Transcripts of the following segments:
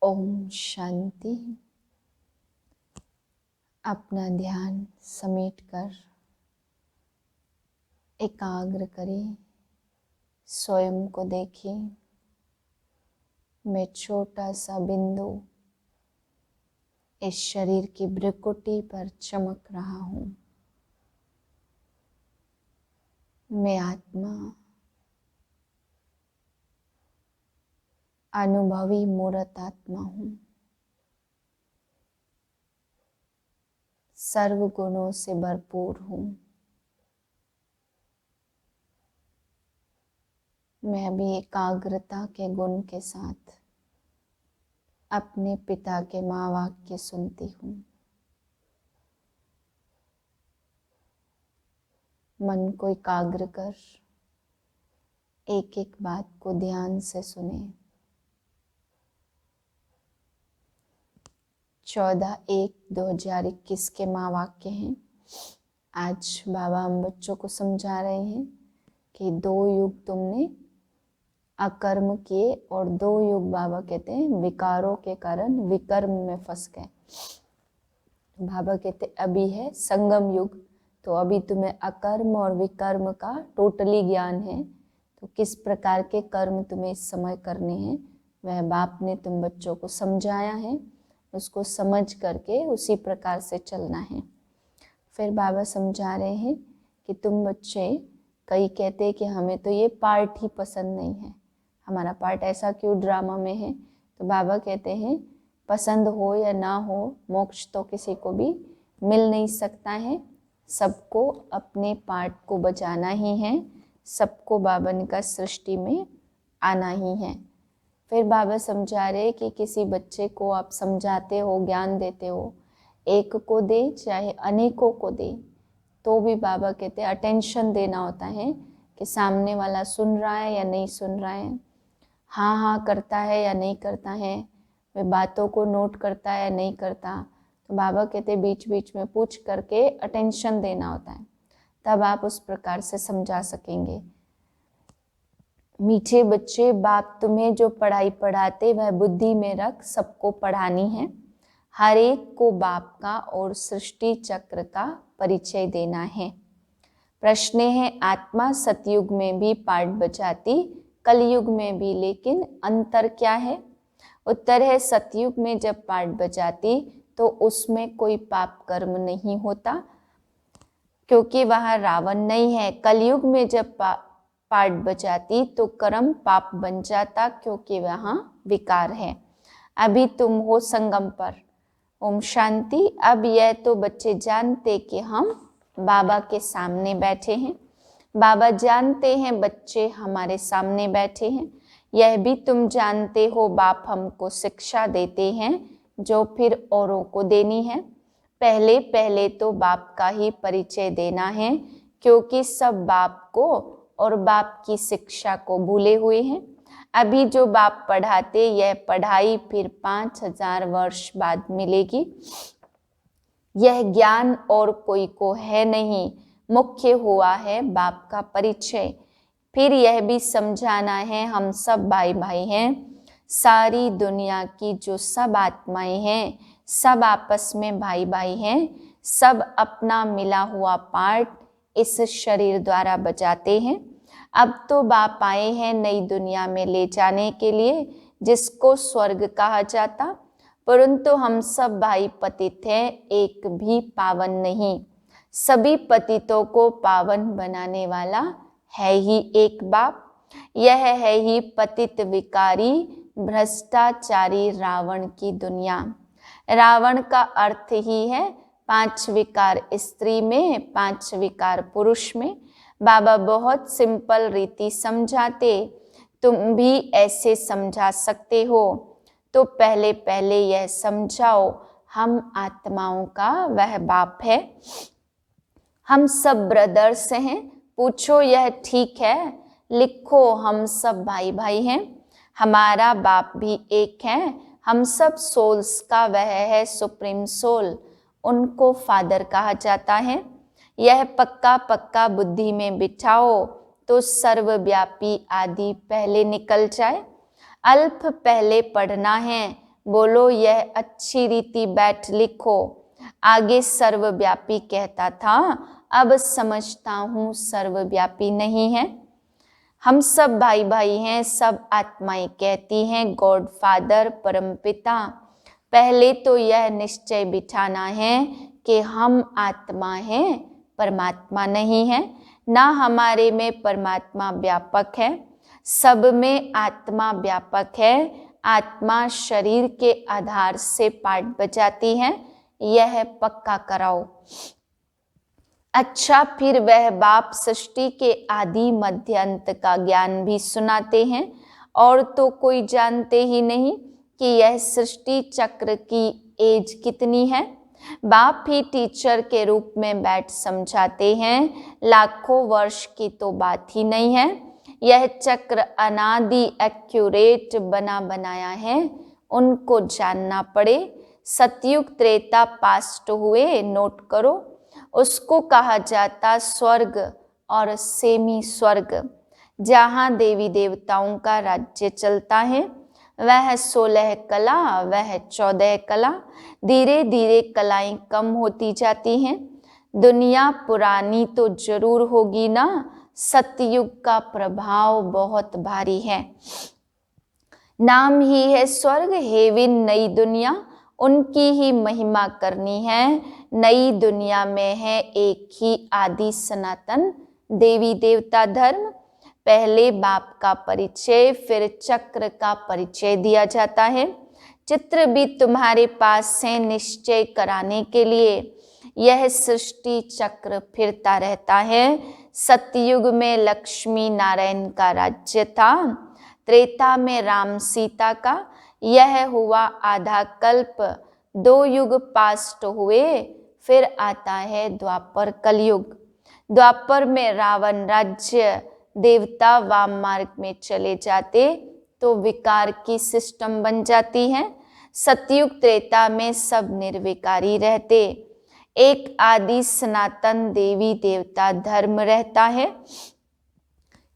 ओम शांति। अपना ध्यान समेटकर एकाग्र करें, स्वयं को देखें। मैं छोटा सा बिंदु इस शरीर की भ्रुकुटी पर चमक रहा हूँ। मैं आत्मा अनुभवी मूर्त आत्मा हूँ। सर्व गुणों से भरपूर हूँ। मैं अभी एकाग्रता के गुण के साथ अपने पिता के महावाक्य सुनती हूँ। मन को एकाग्र कर एक एक बात को ध्यान से सुने। 14/1/2021 के महावाक्य हैं। आज बाबा हम बच्चों को समझा रहे हैं कि 2 युग तुमने अकर्म किए और 2 युग बाबा कहते हैं विकारों के कारण विकर्म में फंस गए। बाबा कहते अभी है संगम युग, तो अभी तुम्हें अकर्म और विकर्म का टोटली ज्ञान है। तो किस प्रकार के कर्म तुम्हें इस समय करने हैं वह बाप ने तुम बच्चों को समझाया है। उसको समझ करके उसी प्रकार से चलना है। फिर बाबा समझा रहे हैं कि तुम बच्चे कई कहते हैं कि हमें तो ये पार्ट ही पसंद नहीं है, हमारा पार्ट ऐसा क्यों ड्रामा में है। तो बाबा कहते हैं पसंद हो या ना हो, मोक्ष तो किसी को भी मिल नहीं सकता है। सबको अपने पार्ट को बजाना ही है, सबको बाबा ने का सृष्टि में आना ही है। फिर बाबा समझा रहे कि किसी बच्चे को आप समझाते हो, ज्ञान देते हो, एक को दे चाहे अनेकों को दे, तो भी बाबा कहते हैं अटेंशन देना होता है कि सामने वाला सुन रहा है या नहीं सुन रहा है, हाँ हाँ करता है या नहीं करता है, वह बातों को नोट करता है या नहीं करता। तो बाबा कहते बीच बीच में पूछ करके अटेंशन देना होता है, तब आप उस प्रकार से समझा सकेंगे। मीठे बच्चे, बाप तुम्हें जो पढ़ाई पढ़ाते वह बुद्धि में रख सबको पढ़ानी है। हर एक को बाप का और सृष्टि चक्र का परिचय देना है। प्रश्न है आत्मा सतयुग में भी पाठ बजाती, कलयुग में भी, लेकिन अंतर क्या है। उत्तर है सतयुग में जब पाठ बजाती तो उसमें कोई पाप कर्म नहीं होता क्योंकि वहाँ रावण नहीं है। कलयुग में जब पाठ बजाती तो कर्म पाप बन जाता क्योंकि वहाँ विकार है। अभी तुम हो संगम पर। ओम शांति। अब यह तो बच्चे जानते कि हम बाबा के सामने बैठे हैं। बाबा जानते हैं बच्चे हमारे सामने बैठे हैं। यह भी तुम जानते हो बाप हमको शिक्षा देते हैं जो फिर औरों को देनी है। पहले पहले तो बाप का ही परिचय देना है क्योंकि सब बाप को और बाप की शिक्षा को भूले हुए हैं। अभी जो बाप पढ़ाते यह पढ़ाई फिर 5000 वर्ष बाद मिलेगी। यह ज्ञान और कोई को है नहीं, मुख्य हुआ है बाप का परिचय। फिर यह भी समझाना है हम सब भाई भाई हैं। सारी दुनिया की जो सब आत्माएं हैं सब आपस में भाई भाई हैं। सब अपना मिला हुआ पार्ट इस शरीर द्वारा बजाते हैं। अब तो बाप आए हैं नई दुनिया में ले जाने के लिए जिसको स्वर्ग कहा जाता, परंतु हम सब भाई पतित हैं, एक भी पावन नहीं। सभी पतितों को पावन बनाने वाला है ही एक बाप। यह है ही पतित विकारी भ्रष्टाचारी रावण की दुनिया। रावण का अर्थ ही है 5 विकार स्त्री में, 5 विकार पुरुष में। बाबा बहुत सिंपल रीति समझाते, तुम भी ऐसे समझा सकते हो। तो पहले पहले यह समझाओ हम आत्माओं का वह बाप है। हम सब ब्रदर्स हैं। पूछो यह ठीक है, लिखो हम सब भाई भाई हैं। हमारा बाप भी एक है। हम सब सोल्स का वह है सुप्रीम सोल, उनको फादर कहा जाता है। यह पक्का पक्का बुद्धि में बिठाओ तो सर्वव्यापी आदि पहले निकल जाए। अल्प पहले पढ़ना है, बोलो यह अच्छी रीति बैठ लिखो। आगे सर्वव्यापी कहता था, अब समझता हूँ सर्वव्यापी नहीं है। हम सब भाई भाई हैं, सब आत्माएं कहती हैं गॉड फादर परमपिता। पहले तो यह निश्चय बिठाना है कि हम आत्मा हैं, परमात्मा नहीं है। ना हमारे में परमात्मा व्यापक है, सब में आत्मा व्यापक है। आत्मा शरीर के आधार से पाठ बजाती है, यह पक्का कराओ। अच्छा, फिर वह बाप सृष्टि के आदि मध्य अंत का ज्ञान भी सुनाते हैं, और तो कोई जानते ही नहीं कि यह सृष्टि चक्र की एज कितनी है। बाप ही टीचर के रूप में बैठ समझाते हैं, लाखों वर्ष की तो बात ही नहीं है। यह चक्र अनादि एक्यूरेट बना बनाया है, उनको जानना पड़े। सतयुग त्रेता पास्ट हुए, नोट करो, उसको कहा जाता स्वर्ग और सेमी स्वर्ग, जहाँ देवी देवताओं का राज्य चलता है। वह 16 कला, वह 14 कला। धीरे धीरे कलाएं कम होती जाती हैं। दुनिया पुरानी तो जरूर होगी ना, सतयुग का प्रभाव बहुत भारी है। नाम ही है स्वर्ग, हेवन नई दुनिया, उनकी ही महिमा करनी है। नई दुनिया में है एक ही आदि सनातन देवी देवता धर्म। पहले बाप का परिचय, फिर चक्र का परिचय दिया जाता है। चित्र भी तुम्हारे पास है निश्चय कराने के लिए। यह सृष्टि चक्र फिरता रहता है। सतयुग में लक्ष्मी नारायण का राज्य था, त्रेता में राम सीता का। यह हुआ आधा कल्प, 2 युग पास्ट हुए, फिर आता है द्वापर कलयुग। द्वापर में रावण राज्य, देवता वाम मार्ग में चले जाते तो विकार की सिस्टम बन जाती है। सतयुग त्रेता में सब निर्विकारी रहते, एक आदि सनातन देवी देवता धर्म रहता है।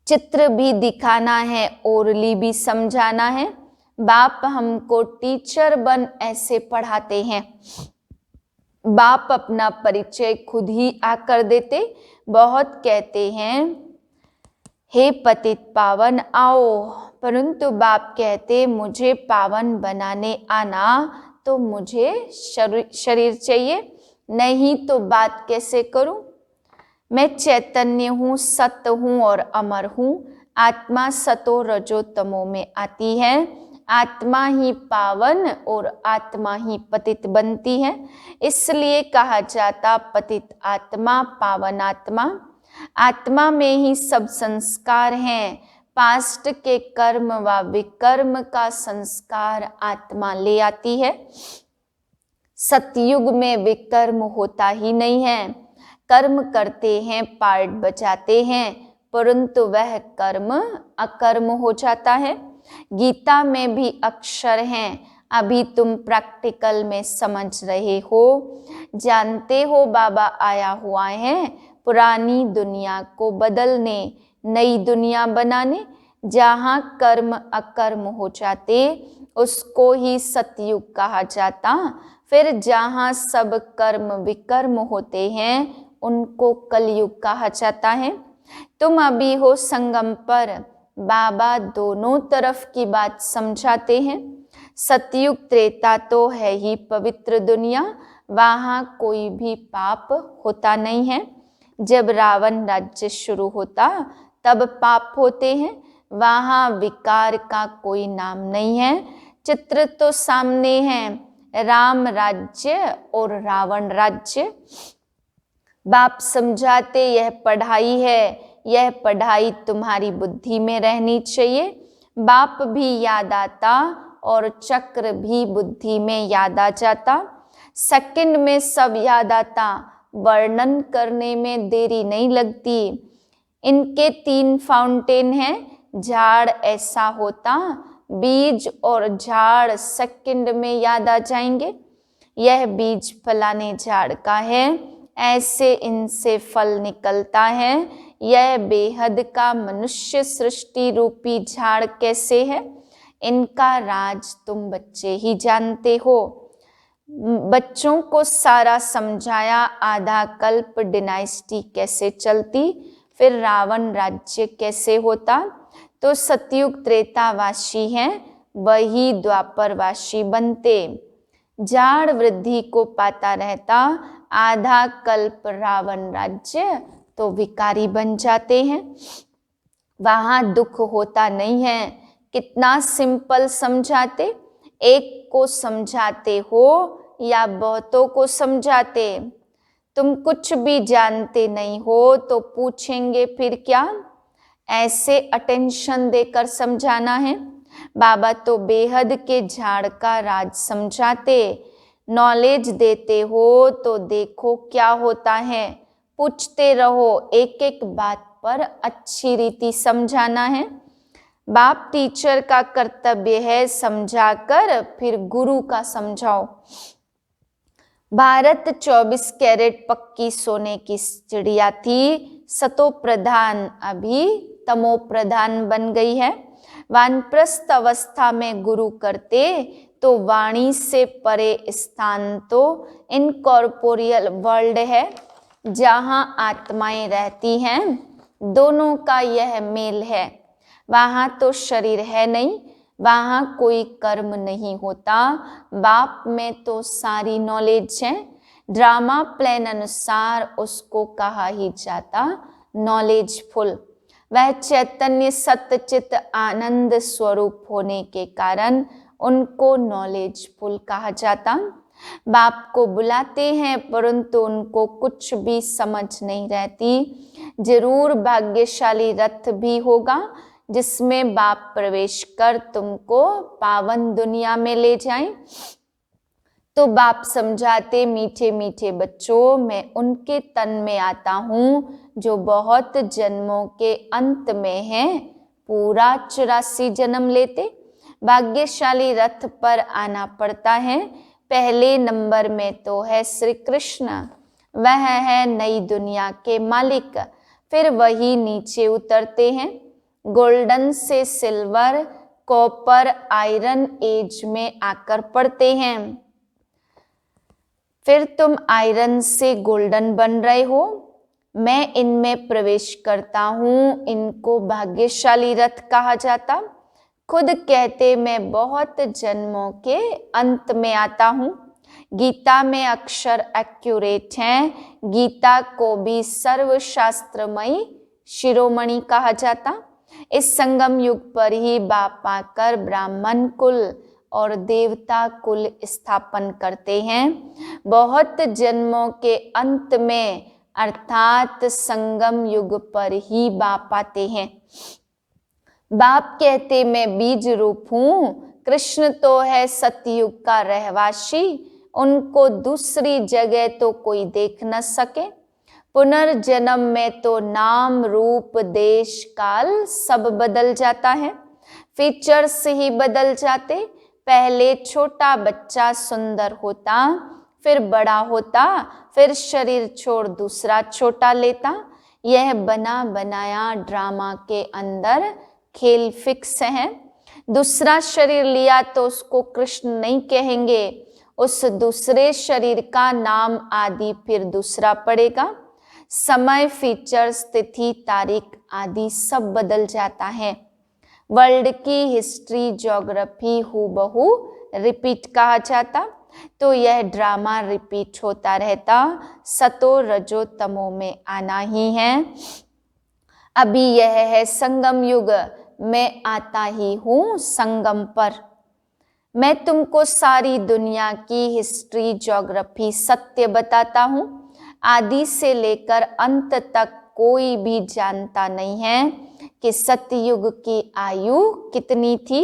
चित्र भी दिखाना है, ओरली भी समझाना है। बाप हमको टीचर बन ऐसे पढ़ाते हैं। बाप अपना परिचय खुद ही आकर देते। बहुत कहते हैं हे पतित पावन आओ, परंतु बाप कहते मुझे पावन बनाने आना तो मुझे शरीर चाहिए, नहीं तो बात कैसे करूं। मैं चैतन्य हूँ, सत्य हूँ और अमर हूँ। आत्मा सतो रजो तमो में आती है। आत्मा ही पावन और आत्मा ही पतित बनती है। इसलिए कहा जाता पतित आत्मा पावन आत्मा। आत्मा में ही सब संस्कार हैं। पास्ट के कर्म व विकर्म का संस्कार आत्मा ले आती है। सतयुग में विकर्म होता ही नहीं है। कर्म करते हैं, पार्ट बचाते हैं, परंतु वह कर्म अकर्म हो जाता है। गीता में भी अक्षर हैं, अभी तुम प्रैक्टिकल में समझ रहे हो। जानते हो बाबा आया हुआ है पुरानी दुनिया को बदलने, नई दुनिया बनाने। जहाँ कर्म अकर्म हो जाते उसको ही सतयुग कहा जाता। फिर जहाँ सब कर्म विकर्म होते हैं उनको कलयुग कहा जाता है। तुम अभी हो संगम पर, बाबा दोनों तरफ की बात समझाते हैं। सतयुग त्रेता तो है ही पवित्र दुनिया, वहाँ कोई भी पाप होता नहीं है। जब रावण राज्य शुरू होता तब पाप होते हैं, वहाँ विकार का कोई नाम नहीं है। चित्र तो सामने है, राम राज्य और रावण राज्य। बाप समझाते यह पढ़ाई है, यह पढ़ाई तुम्हारी बुद्धि में रहनी चाहिए। बाप भी याद आता और चक्र भी बुद्धि में याद आ जाता। सेकंड में सब याद आता, वर्णन करने में देरी नहीं लगती। इनके 3 फाउंटेन हैं। झाड़ ऐसा होता, बीज और झाड़ सेकंड में याद आ जाएंगे। यह बीज फलाने झाड़ का है, ऐसे इनसे फल निकलता है। यह बेहद का मनुष्य सृष्टि रूपी झाड़ कैसे है, इनका राज तुम बच्चे ही जानते हो। बच्चों को सारा समझाया, आधा कल्प डिनाइस्टी कैसे चलती, फिर रावण राज्य कैसे होता। तो सतयुग त्रेतावासी हैं, वही द्वापरवासी बनते। जाड़ वृद्धि को पाता रहता, आधा कल्प रावण राज्य तो विकारी बन जाते हैं। वहां दुख होता नहीं है। कितना सिंपल समझाते, एक को समझाते हो या बहुतों को समझाते। तुम कुछ भी जानते नहीं हो तो पूछेंगे फिर क्या, ऐसे अटेंशन देकर समझाना है। बाबा तो बेहद के झाड़ का राज समझाते। नॉलेज देते हो तो देखो क्या होता है, पूछते रहो, एक एक बात पर अच्छी रीति समझाना है। बाप टीचर का कर्तव्य है समझाकर फिर गुरु का समझाओ। भारत 24 कैरेट पक्की सोने की चिड़िया थी, सतो प्रधान अभी तमो प्रधान बन गई है। वानप्रस्थ अवस्था में गुरु करते तो वाणी से परे स्थान तो इनकॉर्पोरियल वर्ल्ड है, जहां आत्माएं रहती हैं, दोनों का यह मेल है। वहां तो शरीर है नहीं, वहां कोई कर्म नहीं होता। बाप में तो सारी नॉलेज है, ड्रामा प्लान अनुसार उसको कहा ही जाता नॉलेजफुल। वह चैतन्य सत्यचित आनंद स्वरूप होने के कारण उनको नॉलेजफुल कहा जाता। बाप को बुलाते हैं परंतु उनको कुछ भी समझ नहीं रहती। जरूर भाग्यशाली रथ भी होगा जिसमें बाप प्रवेश कर तुमको पावन दुनिया में ले जाएं। तो बाप समझाते, मीठे मीठे बच्चों, मैं उनके तन में आता हूँ जो बहुत जन्मों के अंत में हैं, पूरा 84 जन्म लेते। भाग्यशाली रथ पर आना पड़ता है। पहले नंबर में तो है श्री कृष्ण, वह है नई दुनिया के मालिक। फिर वही नीचे उतरते हैं, गोल्डन से सिल्वर, कॉपर, आयरन एज में आकर पड़ते हैं। फिर तुम आयरन से गोल्डन बन रहे हो, मैं इनमें प्रवेश करता हूँ। इनको भाग्यशाली रथ कहा जाता। खुद कहते मैं बहुत जन्मों के अंत में आता हूँ। गीता में अक्षर एक्यूरेट हैं, गीता को भी सर्वशास्त्रमयी शिरोमणि कहा जाता। इस संगम युग पर ही बाप आकर ब्राह्मण कुल और देवता कुल स्थापन करते हैं। बहुत जन्मों के अंत में अर्थात संगम युग पर ही बाप आते हैं। बाप कहते मैं बीज रूप हूँ। कृष्ण तो है सतयुग का रहवासी, उनको दूसरी जगह तो कोई देख न सके। पुनर्जन्म में तो नाम रूप देश काल सब बदल जाता है, फीचर्स ही बदल जाते। पहले छोटा बच्चा सुंदर होता, फिर बड़ा होता, फिर शरीर छोड़ दूसरा छोटा लेता। यह बना बनाया ड्रामा के अंदर खेल फिक्स है। दूसरा शरीर लिया तो उसको कृष्ण नहीं कहेंगे, उस दूसरे शरीर का नाम आदि फिर दूसरा पड़ेगा। समय, फीचर्स, तिथि, तारीख आदि सब बदल जाता है। वर्ल्ड की हिस्ट्री, ज्योग्राफी हूबहू रिपीट कहा जाता। तो यह ड्रामा रिपीट होता रहता। सतो रजो तमो में आना ही है। अभी यह है संगम युग, मैं आता ही हूँ संगम पर। मैं तुमको सारी दुनिया की हिस्ट्री, ज्योग्राफी, सत्य बताता हूँ। आदि से लेकर अंत तक कोई भी जानता नहीं है कि सतयुग की आयु कितनी थी।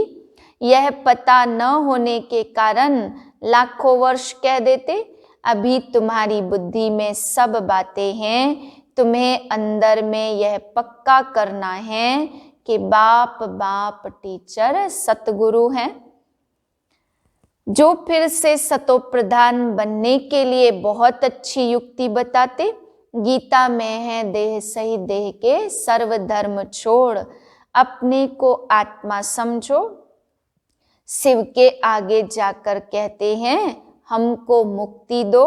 यह पता न होने के कारण लाखों वर्ष कह देते। अभी तुम्हारी बुद्धि में सब बातें हैं, तुम्हें अंदर में यह पक्का करना है कि बाप बाप टीचर सतगुरु हैं, जो फिर से सतो प्रधान बनने के लिए बहुत अच्छी युक्ति बताते। गीता में है देह सहित देह के सर्व धर्म छोड़, अपने को आत्मा समझो। शिव के आगे जाकर कहते हैं हमको मुक्ति दो,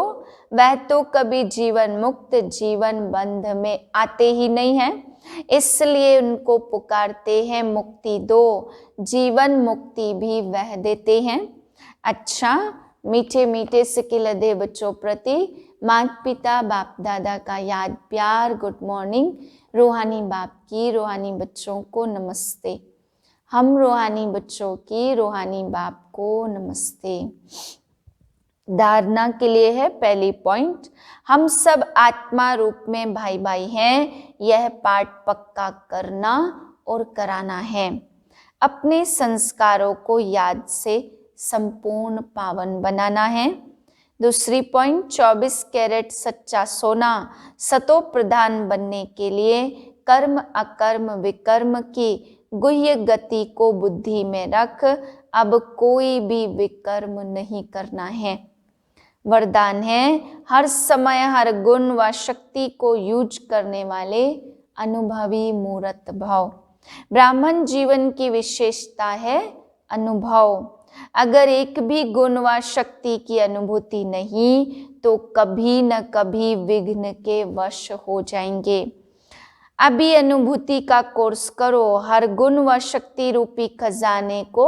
वह तो कभी जीवन मुक्त जीवन बंध में आते ही नहीं हैं, इसलिए उनको पुकारते हैं मुक्ति दो, जीवन मुक्ति भी वह देते हैं। अच्छा, मीठे मीठे सिकिलधे बच्चों प्रति माता पिता बाप दादा का याद प्यार गुड मॉर्निंग। रूहानी बाप की रूहानी बच्चों को नमस्ते। हम रूहानी बच्चों की रूहानी बाप को नमस्ते। धारणा के लिए है पहली पॉइंट, हम सब आत्मा रूप में भाई भाई हैं, यह पाठ पक्का करना और कराना है। अपने संस्कारों को याद से संपूर्ण पावन बनाना है। दूसरी पॉइंट, 24 कैरेट सच्चा सोना सतो प्रधान बनने के लिए कर्म अकर्म विकर्म की गुह्य गति को बुद्धि में रख अब कोई भी विकर्म नहीं करना है। वरदान है हर समय हर गुण व शक्ति को यूज करने वाले अनुभवी मूर्त भाव। ब्राह्मण जीवन की विशेषता है अनुभव। अगर एक भी गुण व शक्ति की अनुभूति नहीं तो कभी न कभी विघ्न के वश हो जाएंगे। अभी अनुभूति का कोर्स करो, हर गुण व शक्ति रूपी खजाने को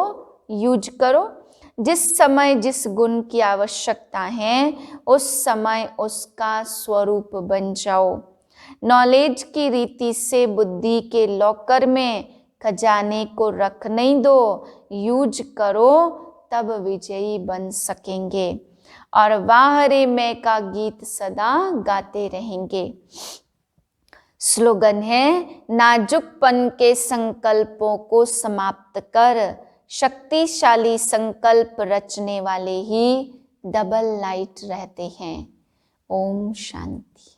यूज करो। जिस समय जिस गुण की आवश्यकता है उस समय उसका स्वरूप बन जाओ। नॉलेज की रीति से बुद्धि के लॉकर में खजाने को रख नहीं दो, यूज करो तब विजयी बन सकेंगे और वाह रे मैं का गीत सदा गाते रहेंगे। स्लोगन है नाजुकपन के संकल्पों को समाप्त कर शक्तिशाली संकल्प रचने वाले ही डबल लाइट रहते हैं। ओम शांति।